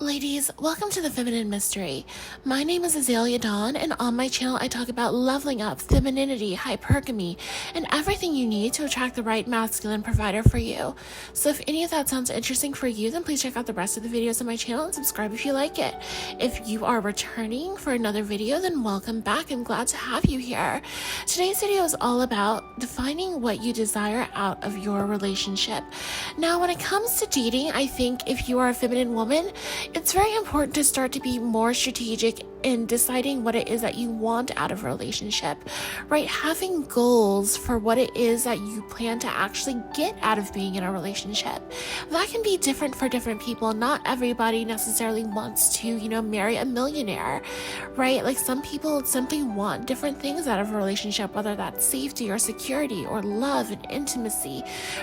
Ladies, welcome to the Feminine Mystery. My name is Azalea Dawn, and on my channel I talk about leveling up, femininity, hypergamy, and everything you need to attract the right masculine provider for you. So if any of that sounds interesting for you, then please check out the rest of the videos on my channel and subscribe if you like it. If you are returning for another video, then welcome back. I'm glad to have you here. Today's video is all about defining what you desire out of your relationship. Now, when it comes to dating, I think if you are a feminine woman, it's very important to start to be more strategic in deciding what it is that you want out of a relationship, right? Having goals for what it is that you plan to actually get out of being in a relationship. That can be different for different people. Not everybody necessarily wants to, marry a millionaire, right? Like some people simply want different things out of a relationship, whether that's safety or security or love and intimacy,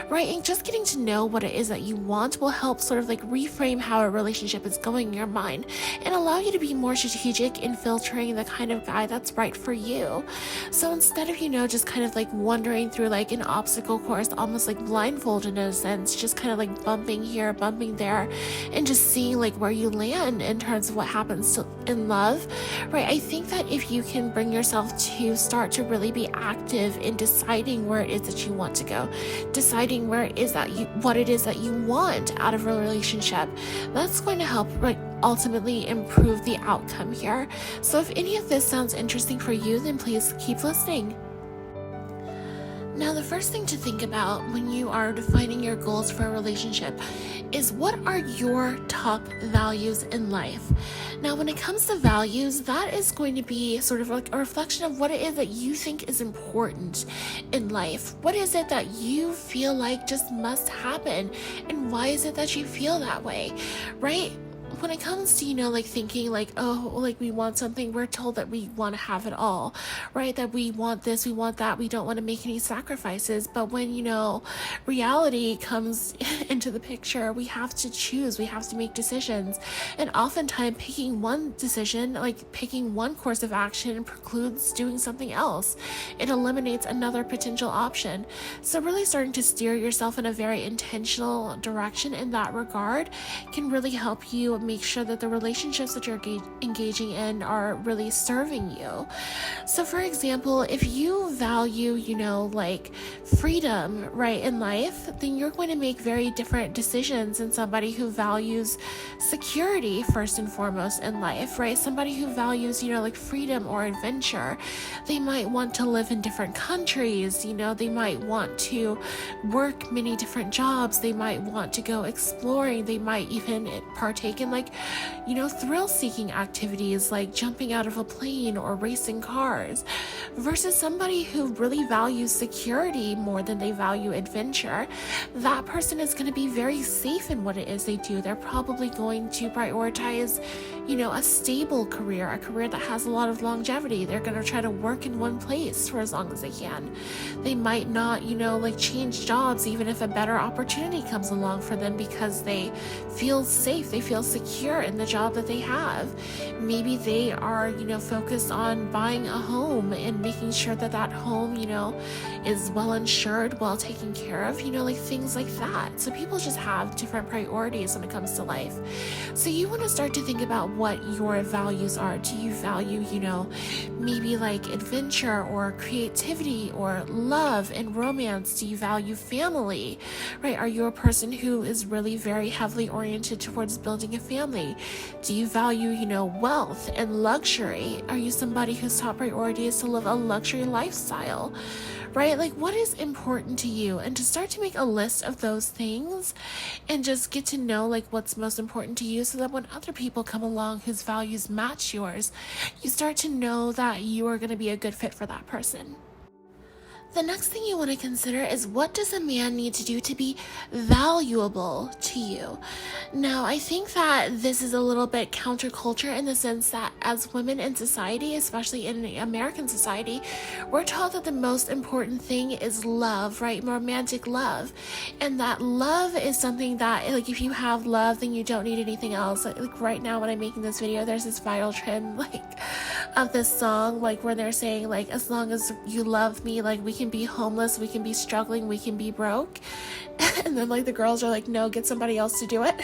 right? And just getting to know what it is that you want will help sort of like reframe how a relationship is going in your mind and allow you to be more strategic in filtering the kind of guy that's right for you. So instead of, just kind of like wandering through like an obstacle course, almost like blindfolded in a sense, just kind of like bumping here, bumping there, and just seeing like where you land in terms of what happens in love, right? I think that if you can bring yourself to start to really be active in deciding where it is that you want to go, deciding what it is that you want out of a relationship, that's going to help ultimately improve the outcome here. So if any of this sounds interesting for you, then please keep listening. Now, the first thing to think about when you are defining your goals for a relationship is what are your top values in life? Now, when it comes to values, that is going to be sort of like a reflection of what it is that you think is important in life. What is it that you feel like just must happen? And why is it that you feel that way, right? When it comes to, thinking we want something, we're told that we want to have it all, right? That we want this, we want that, we don't want to make any sacrifices. But when, reality comes into the picture, we have to choose, we have to make decisions. And oftentimes picking one decision, like picking one course of action, precludes doing something else. It eliminates another potential option. So really starting to steer yourself in a very intentional direction in that regard can really help you make sure that the relationships that you're engaging in are really serving you. So for example, if you value, freedom, right, in life, then you're going to make very different decisions than somebody who values security first and foremost in life, right? Somebody who values, freedom or adventure. They might want to live in different countries, they might want to work many different jobs. They might want to go exploring. They might even partake in thrill-seeking activities like jumping out of a plane or racing cars, versus somebody who really values security more than they value adventure. That person is going to be very safe in what it is they do. They're probably going to prioritize, a stable career, a career that has a lot of longevity. They're going to try to work in one place for as long as they can. They might not, change jobs even if a better opportunity comes along for them, because they feel safe, they feel secure in the job that they have. Maybe they are, focused on buying a home and making sure that that home, is well insured, well taken care of, things like that. So people just have different priorities when it comes to life. So you want to start to think about what your values are. Do you value, maybe like adventure or creativity or love and romance? Do you value family, right? Are you a person who is really very heavily oriented towards building a family? Do you value, wealth and luxury? Are you somebody whose top priority is to live a luxury lifestyle, right? Like, what is important to you? And to start to make a list of those things and just get to know what's most important to you, so that when other people come along whose values match yours, you start to know that you are going to be a good fit for that person. The next thing you want to consider is, what does a man need to do to be valuable to you? Now, I think that this is a little bit counterculture in the sense that as women in society, especially in American society, we're taught that the most important thing is love, right? Romantic love. And that love is something that, if you have love, then you don't need anything else. Like right now when I'm making this video, there's this viral trend, of this song, where they're saying, as long as you love me, we can be homeless, we can be struggling, we can be broke. And then the girls are like, no, get somebody else to do it.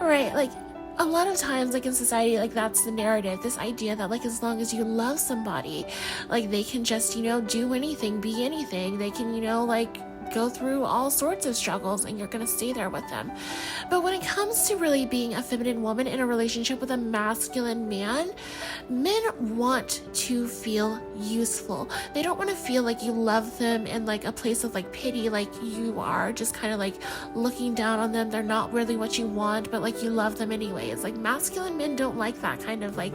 right? Like, a lot of times, like in society, like that's the narrative, this idea that like as long as you love somebody, like they can just, do anything, be anything. They can, like go through all sorts of struggles and you're going to stay there with them. But when it comes to really being a feminine woman in a relationship with a masculine man, men want to feel useful. They don't want to feel like you love them in like a place of like pity, like you are just kind of like looking down on them. They're not really what you want, but like you love them anyway. It's like masculine men don't like that kind of like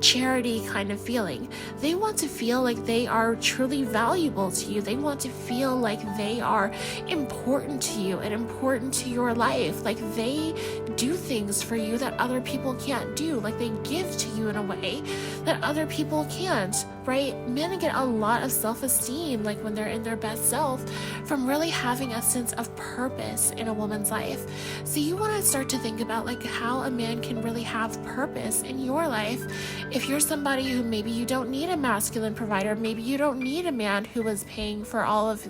charity kind of feeling. They want to feel like they are truly valuable to you. They want to feel like they are important to you and important to your life. Like they do things for you that other people can't do. Like they give to you in a way that other people can't, right? Men get a lot of self-esteem, like when they're in their best self, from really having a sense of purpose in a woman's life. So you want to start to think about like how a man can really have purpose in your life. If you're somebody who maybe you don't need a masculine provider, maybe you don't need a man who is paying for all of,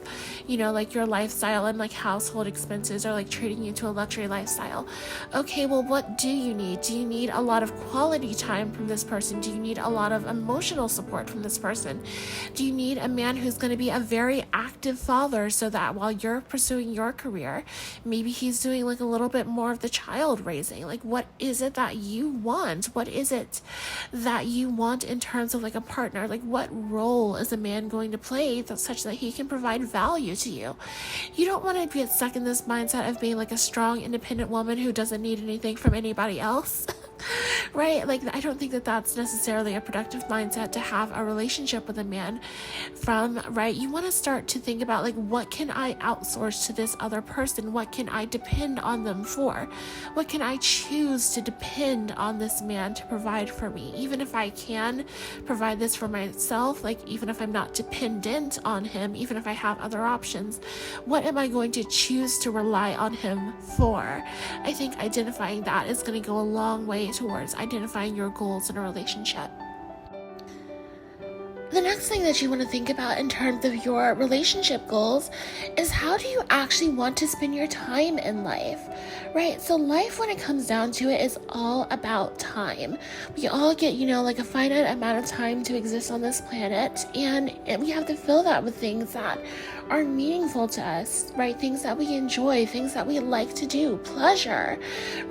like your lifestyle and like household expenses or like treating you to a luxury lifestyle. Okay, well, what do you need? Do you need a lot of quality time from this person? Do you need a lot of emotional support from this person? Do you need a man who's going to be a very active father so that while you're pursuing your career, maybe he's doing like a little bit more of the child raising? Like, what is it that you want? What is it that you want in terms of like a partner? Like, what role is a man going to play that's such that he can provide value to you? You don't want to be stuck in this mindset of being like a strong, independent woman who doesn't need anything from anybody else. Right? Like, I don't think that that's necessarily a productive mindset to have a relationship with a man from, right? You want to start to think about, like, what can I outsource to this other person? What can I depend on them for? What can I choose to depend on this man to provide for me? Even if I can provide this for myself, like, even if I'm not dependent on him, even if I have other options, what am I going to choose to rely on him for? I think identifying that is going to go a long way towards identifying your goals in a relationship. The next thing that you want to think about in terms of your relationship goals is how do you actually want to spend your time in life, right? So life, when it comes down to it, is all about time. We all get, like a finite amount of time to exist on this planet, and we have to fill that with things that are meaningful to us, right? Things that we enjoy, things that we like to do. Pleasure,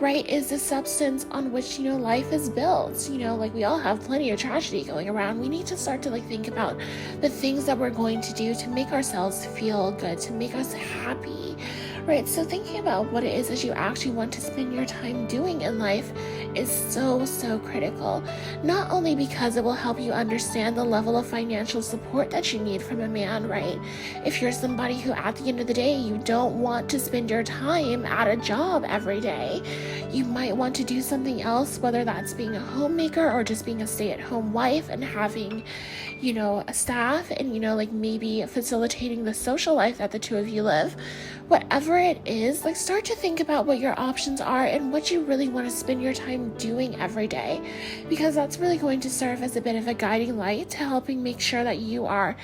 right, is the substance on which, life is built. Like we all have plenty of tragedy going around. We need to start to think about the things that we're going to do to make ourselves feel good, to make us happy, right? So thinking about what it is that you actually want to spend your time doing in life is so, so critical. Not only because it will help you understand the level of financial support that you need from a man, right? If you're somebody who at the end of the day, you don't want to spend your time at a job every day, you might want to do something else, whether that's being a homemaker or just being a stay-at-home wife and having, a staff and, like maybe facilitating the social life that the two of you live. Whatever it is, like start to think about what your options are and what you really want to spend your time doing every day, because that's really going to serve as a bit of a guiding light to helping make sure that you are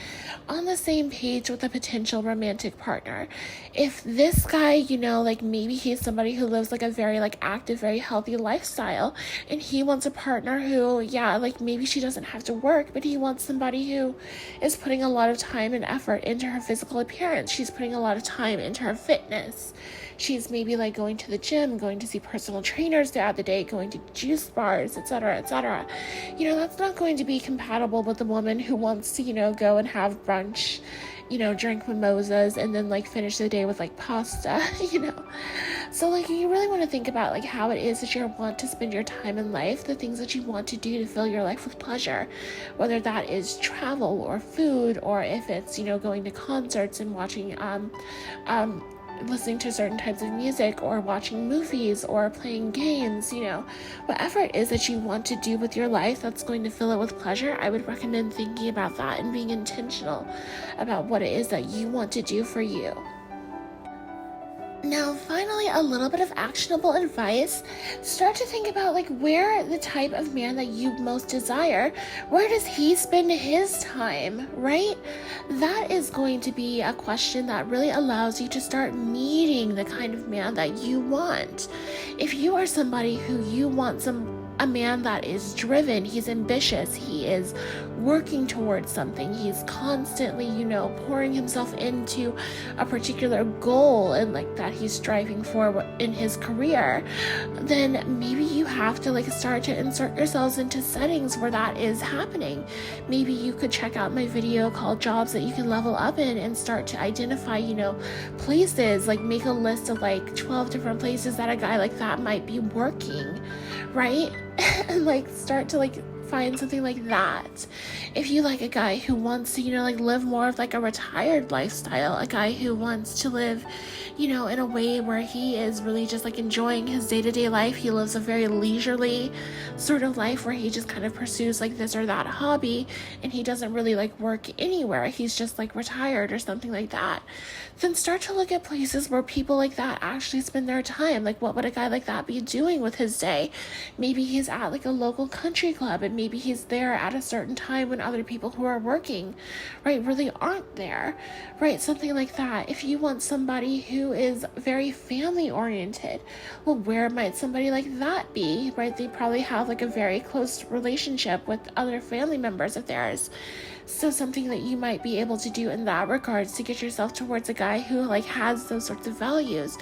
on the same page with a potential romantic partner. If this guy, like maybe he's somebody who lives like a very like active, very healthy lifestyle, and he wants a partner who, like maybe she doesn't have to work, but he wants somebody who is putting a lot of time and effort into her physical appearance. She's putting a lot of time into her fitness. She's maybe like going to the gym, going to see personal trainers throughout the day, going to juice bars, etc., etc. That's not going to be compatible with the woman who wants to, go and have brunch, drink mimosas and then like finish the day with like pasta, So like you really want to think about like how it is that you want to spend your time in life, the things that you want to do to fill your life with pleasure, whether that is travel or food, or if it's, going to concerts and watching, listening to certain types of music or watching movies or playing games, whatever it is that you want to do with your life that's going to fill it with pleasure. I would recommend thinking about that and being intentional about what it is that you want to do for you. Now, finally, a little bit of actionable advice. Start to think about where the type of man that you most desire, where does he spend his time, right? That is going to be a question that really allows you to start meeting the kind of man that you want. If you are somebody who you want a man that is driven, he's ambitious, he is working towards something, he's constantly, pouring himself into a particular goal and that he's striving for in his career, then maybe you have to start to insert yourselves into settings where that is happening. Maybe you could check out my video called Jobs That You Can Level Up In and start to identify, places, make a list of 12 different places that a guy like that might be working, right? And start to find something like that. If you like a guy who wants to, live more of a retired lifestyle, a guy who wants to live, in a way where he is really just enjoying his day-to-day life, he lives a very leisurely sort of life where he just kind of pursues this or that hobby, and he doesn't really work anywhere, he's just retired or something like that, then start to look at places where people like that actually spend their time. What would a guy like that be doing with his day? Maybe he's at a local country club, and maybe he's there at a certain time when other people who are working, right, really aren't there, right? Something like that. If you want somebody who is very family oriented, well, where might somebody like that be, right? They probably have a very close relationship with other family members of theirs. So something that you might be able to do in that regards to get yourself towards a guy who has those sorts of values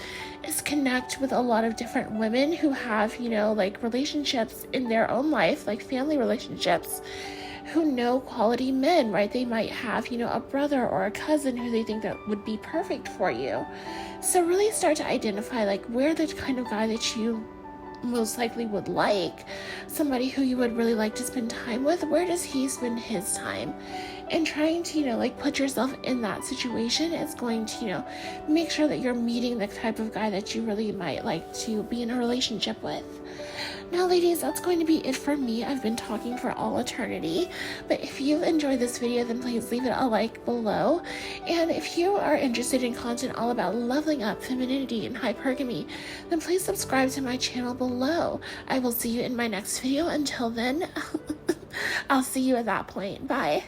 is connect with a lot of different women who have, relationships in their own life, family relationships, who know quality men, right? They might have, a brother or a cousin who they think that would be perfect for you. So really start to identify where the kind of guy that you most likely would like, somebody who you would really like to spend time with, where does he spend his time? And trying to, put yourself in that situation is going to, make sure that you're meeting the type of guy that you really might like to be in a relationship with. Now, ladies, that's going to be it for me. I've been talking for all eternity, but if you've enjoyed this video, then please leave it a like below. And if you are interested in content all about leveling up femininity and hypergamy, then please subscribe to my channel below. I will see you in my next video. Until then, I'll see you at that point. Bye.